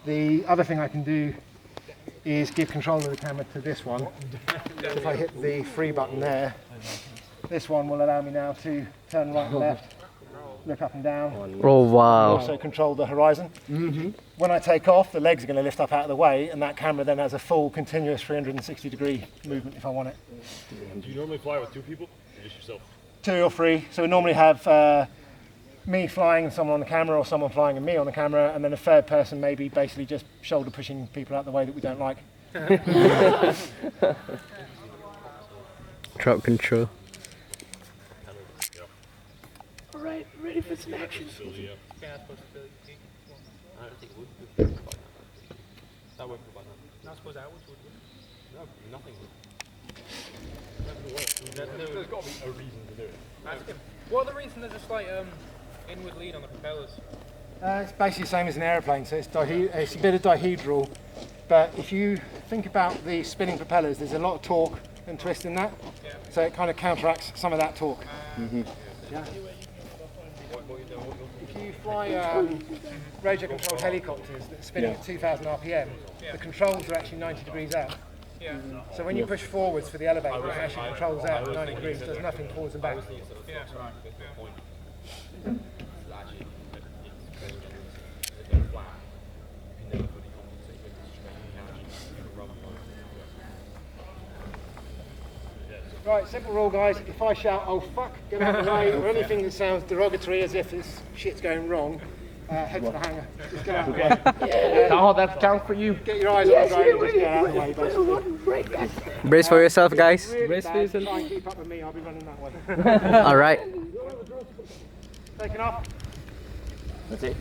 The other thing I can do is give control of the camera to this one. If I hit the free button there, this one will allow me now to turn right and left, look up and down. Oh wow. Also control the horizon. When I take off, the legs are going to lift up out of the way, and that camera then has a full continuous 360-degree movement if I want it. Do you normally fly with two people or just yourself? 2 or 3. So we normally have me flying and someone on the camera, or someone flying and me on the camera, and then a third person maybe basically just shoulder pushing people out the way that we don't like. Drop control. Alright, ready for some action. Yeah. I don't think it would. That won't provide that. Not suppose that would. No, nothing would. There's got to be a reason to do it. What are the reasons there's a slight inward lead on the propellers? It's basically the same as an aeroplane, so it's a bit of dihedral, but if you think about the spinning propellers, there's a lot of torque and twist in that, so it kind of counteracts some of that torque. Yeah. If you fly radio-controlled helicopters that are spinning at 2,000 RPM, the controls are actually 90 degrees out. Yeah. So when you push forwards for the elevator, it actually controls out at 90 degrees, does nothing forwards and back. Yeah. Right, simple rule guys, if I shout, oh fuck, get out of the way, or anything that sounds derogatory as if this shit's going wrong, head for the hangar. Just get out of the way. Oh, that counts for you. Get your eyes on the ground and just get out of the way, basically. Brace for yourself, guys. Really Brace for bad, yourself. try and keep up with me, I'll be running that way. All right. Taking off. That's it.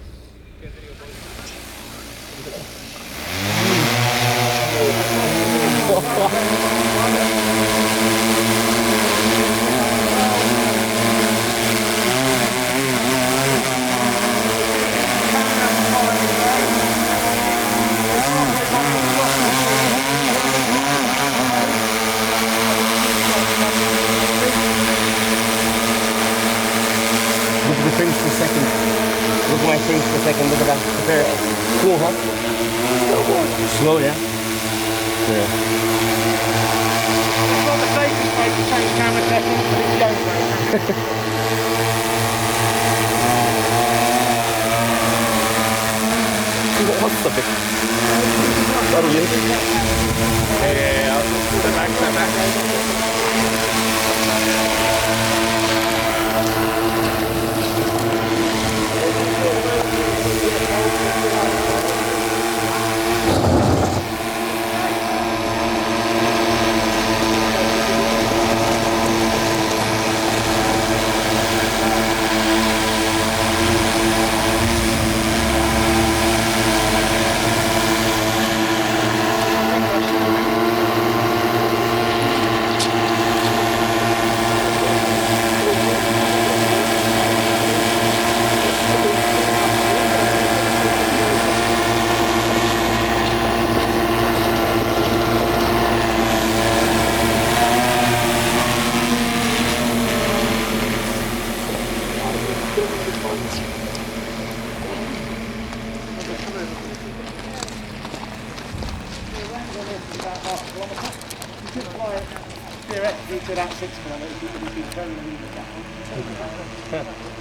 Look at the things per second. Look at my things per second. Look at that. Compare it. Cool, huh? Slow, yeah? Yeah. It's not the safest way to change camera settings, but it's the only way. What's the big? What are you? Step back, step back. Theoretically, to about 6 kilometres, you could be very easy.